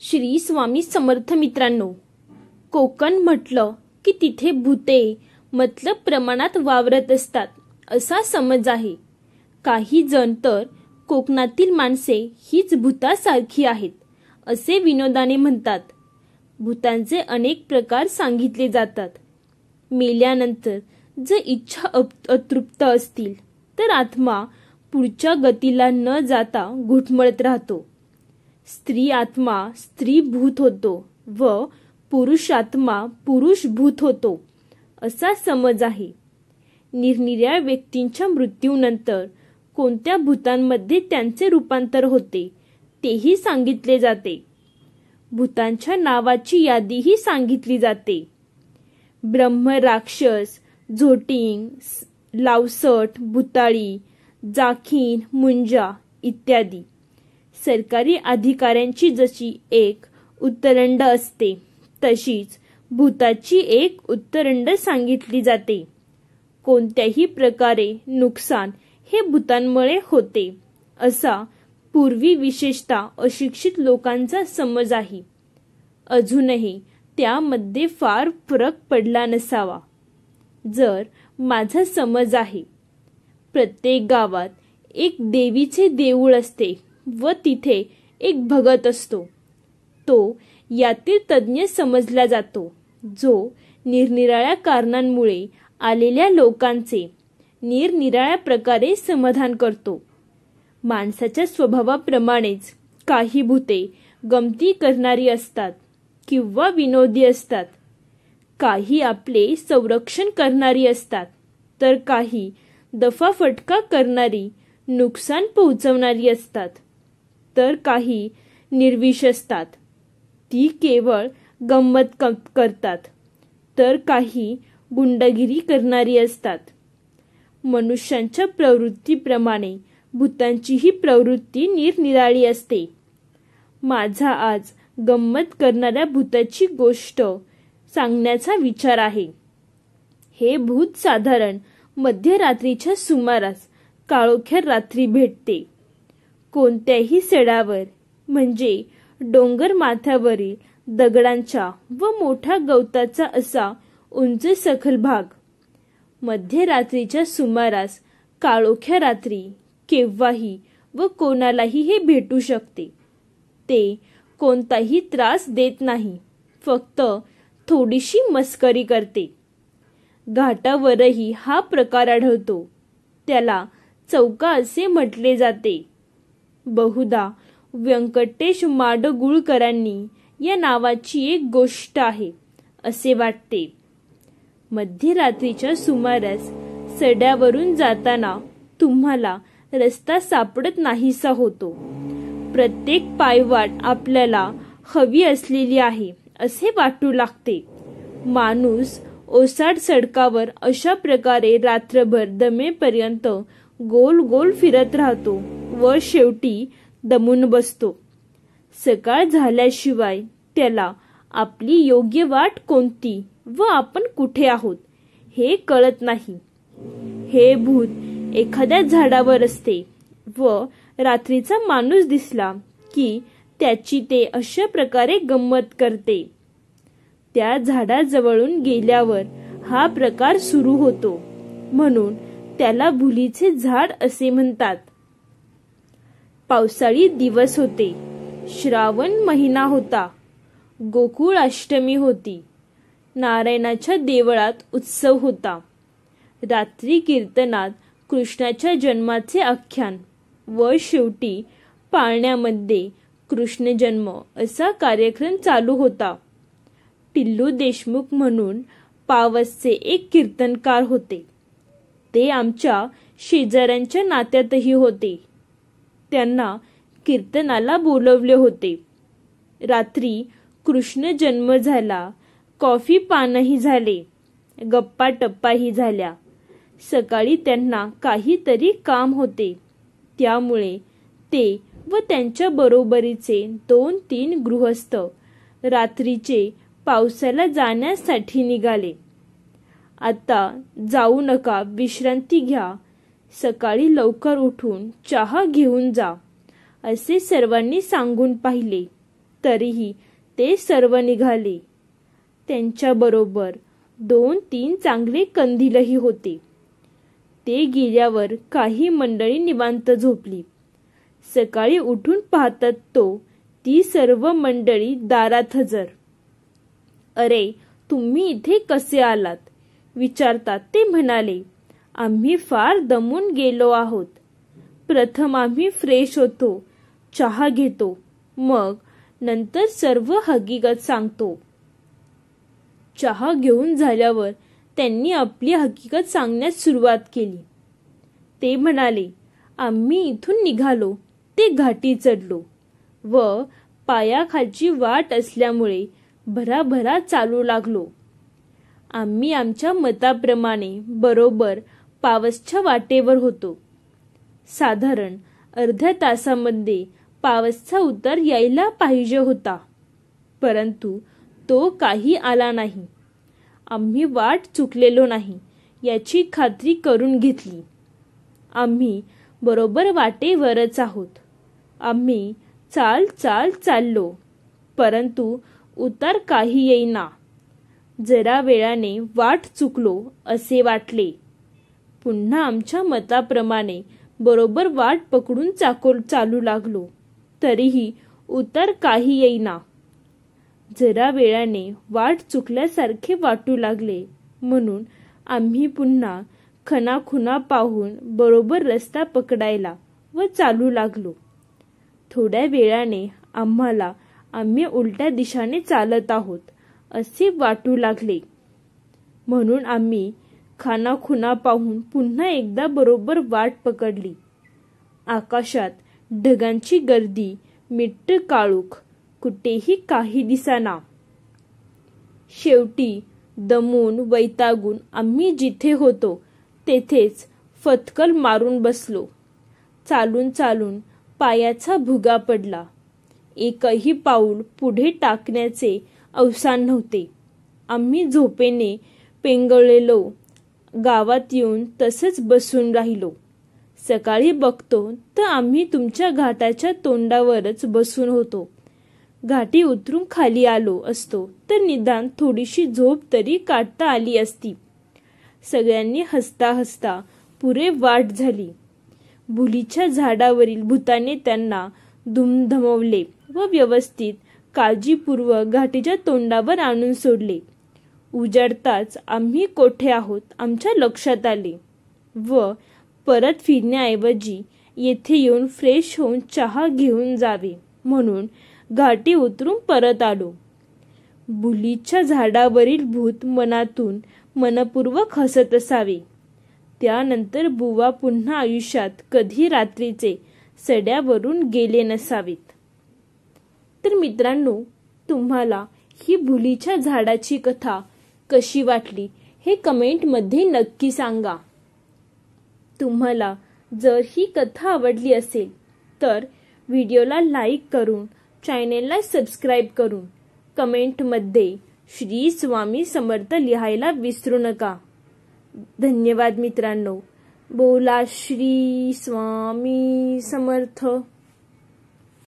श्री स्वामी समर्थ मित्रांनो, कोकण म्हटलं की तिथे भूते मतलब प्रमाणात वावरत असतात असा समज आहे. काही जण तर कोकणातील माणसे हीच भूतासारखी आहेत असे विनोदाने म्हणतात. भूतांचे अनेक प्रकार सांगितले जातात. मेल्यानंतर जर इच्छा अतृप्त असतील तर आत्मा पुढच्या गतीला न जाता घुटमळत राहतो. स्त्री आत्मा स्त्री भूत होतो व पुरुष आत्मा पुरुष भूत होतो असा समज आहे. निरनिराळ्या व्यक्तींच्या मृत्यूनंतर कोणत्या भूतांमध्ये त्यांचे रूपांतर होते तेही सांगितले जाते. भूतांच्या नावाची यादीही सांगितली जाते. ब्रह्म, राक्षस, झोटिंग, लावसट, भुताळी, जाखीन, मुंजा इत्यादी. सरकारी अधिकाऱ्यांची जशी एक उत्तरंड असते तशीच भूताची एक उत्तरंड सांगितली जाते. कोणत्याही प्रकारे नुकसान हे भूतांमुळे होते असा पूर्वी विशेषतः अशिक्षित लोकांचा समज आहे. अजूनही त्यामध्ये फार फरक पडला नसावा. जर माझा समज आहे, प्रत्येक गावात एक देवीचे देऊळ असते व तिथे एक भगत असतो. तो यातील तज्ज्ञ समजला जातो, जो निरनिराळ्या कारणांमुळे आलेल्या लोकांचे निरनिराळ्या प्रकारे समाधान करतो. माणसाच्या स्वभावाप्रमाणेच काही भूते गमती करणारी असतात किंवा विनोदी असतात. काही आपले संरक्षण करणारी असतात तर काही दफाफटका करणारी, नुकसान पोहोचवणारी असतात. तर काही निर्विष असतात, ती केवळ गंमत करतात. तर काही गुंडगिरी करणारी असतात. मनुष्यांच्या प्रवृत्तीप्रमाणे भूतांचीही प्रवृत्ती निरनिराळी असते. माझा आज गंमत करणाऱ्या भूताची गोष्ट सांगण्याचा विचार आहे. हे भूत साधारण मध्यरात्रीच्या सुमारास काळोख्या रात्री भेटते. कोणत्याही सडावर म्हणजे डोंगर माथ्यावरील दगडांच्या व मोठ्या गवताचा असा उंच सखल भाग. मध्यरात्रीच्या सुमारास काळोख्या रात्री केव्हाही व कोणालाही हे भेटू शकते. ते कोणताही त्रास देत नाही, फक्त थोडीशी मस्करी करते. घाटावरही हा प्रकार आढळतो. त्याला चौका असे म्हटले जाते. बहुधा व्यंकटेश माडगूळकरांनी या नावाची एक गोष्ट आहे असे वाटते. मध्यरात्रीच्या सुमारास सड्यावरून जाताना तुम्हाला रस्ता सापडत नाहीसा होतो. प्रत्येक पायवाट आपल्याला हवी असलेली आहे असे वाटू लागते. माणूस ओसाड सडकावर अशा प्रकारे रात्रभर दमेपर्यंत गोल गोल फिरत राहतो व शेवटी दमून बसतो. सकाळ झाल्याशिवाय त्याला आपली योग्य वाट कोणती व आपण कुठे आहोत हे कळत नाही. हे भूत एखाद्या झाडावर असते व रात्रीचा माणूस दिसला की त्याची ते अशा प्रकारे गंमत करते. त्या झाडाजवळून गेल्यावर हा प्रकार सुरू होतो, म्हणून त्याला भुलीचे झाड असे म्हणतात. पावसाळी दिवस होते. श्रावण महिना होता. गोकुळ अष्टमी होती. नारायणाच्या देवळात उत्सव होता. रात्री कीर्तनात कृष्णाच्या जन्माचे आख्यान व शेवटी पाळण्यामध्ये कृष्ण जन्म असा कार्यक्रम चालू होता. टिल्लू देशमुख म्हणून पावसचे एक कीर्तनकार होते. ते आमच्या शेजाऱ्यांच्या नात्यातही होते. त्यांना कीर्तनाला बोलवले होते. रात्री कृष्ण जन्म झाला. कॉफी पानही झाले. गप्पा टप्पाही झाल्या. सकाळी त्यांना काहीतरी काम होते. त्यामुळे ते व त्यांच्या बरोबरीचे 2-3 गृहस्थ रात्रीचे पावसाला जाण्यासाठी निघाले. आता जाऊ नका, विश्रांती घ्या. सकाळी लवकर उठून चहा घेऊन जा असे सर्वांनी सांगून पाहिले तरीही ते सर्व निघाले. त्यांच्याबरोबर 2-3 चांगले कंदीलही होते. ते गेल्यावर काही मंडळी निवांत झोपली. सकाळी उठून पाहतात तो ती सर्व मंडळी दारात हजर. "अरे, तुम्ही इथे कसे आलात?" विचारतात. ते म्हणाले, "आम्ही फार दमून गेलो आहोत. प्रथम आम्ही फ्रेश होतो, चहा घेतो, मग नंतर सर्व हकीकत सांगतो." चहा घेऊन झाल्यावर त्यांनी आपली हकीकत सांगण्यास सुरुवात केली. ते म्हणाले, "आम्ही इथून निघालो ते घाटी चढलो व पायाखालची वाट असल्यामुळे भराभरा चालू लागलो. आम्ही आमच्या मताप्रमाणे बरोबर पावसच्या वाटेवर होतो. साधारण अर्ध्या तासामध्ये पावसचा उतार यायला पाहिजे होता, परंतु तो काही आला नाही. आम्ही वाट चुकलेलो नाही याची खात्री करून घेतली. आम्ही बरोबर वाटेवरच आहोत. आम्ही चाललो, परंतु उतार काही येईना. जरा वेळाने वाट चुकलो असे वाटले. पुन्हा आमच्या मताप्रमाणे बरोबर वाट पकडून चालू लागलो, तरीही उतार काही येईना. जरा वेळाने वाट चुकल्यासारखे वाटू लागले, म्हणून आम्ही पुन्हा खणाखुणा पाहून बरोबर रस्ता पकडायला व चालू लागलो. थोड्या वेळाने आम्ही उलट्या दिशाने चालत आहोत असे वाटू लागले, म्हणून आम्ही खाणाखुणा पाहून पुन्हा एकदा बरोबर वाट पकडली. आकाशात ढगांची गर्दी, मिट्ट काळोख, कुठेही काही दिसेना. शेवटी दमून वैतागून आम्ही जिथे होतो तेथेच फतकल मारून बसलो. चालून पायाचा भुगा पडला. एकही पाऊल पुढे टाकण्याचे अवसान नव्हते. आम्ही झोपेने पेंगळलेलो गावात येऊन तसंच बसून राहिलो. सकाळी बघतो तर आम्ही तुमच्या घाटाच्या तोंडावरच बसून होतो. घाटी उतरून खाली आलो असतो तर निदान थोडीशी झोप तरी काढता आली असती. सगळ्यांनी हसता हसता पुरे वाट झाली. भुलीच्या झाडावरील भूताने त्यांना धमधमवले व व्यवस्थित काळजीपूर्वक घाटीच्या तोंडावर आणून सोडले. उजाडताच आम्ही कोठे आहोत आमच्या लक्षात आले व परत फिरण्याऐवजी येथे येऊन फ्रेश होऊन चहा घेऊन जावे म्हणून घाटी उतरून परत आलो. भुलीच्या झाडावरील भूत मनातून मनपूर्वक हसत असावे. त्यानंतर बुवा पुन्हा आयुष्यात कधी रात्रीचे सड्यावरून गेले नसावेत. तर मित्रांनो, तुम्हाला ही भुलीच्या झाडाची कथा कशी वाटली हे कमेंटमध्ये नक्की सांगा. तुम्हाला जर ही कथा आवडली असेल तर व्हिडिओला लाईक करून चॅनेलला सबस्क्राईब करून कमेंटमध्ये श्री स्वामी समर्थ लिहायला विसरू नका. धन्यवाद मित्रांनो. बोला श्री स्वामी समर्थ.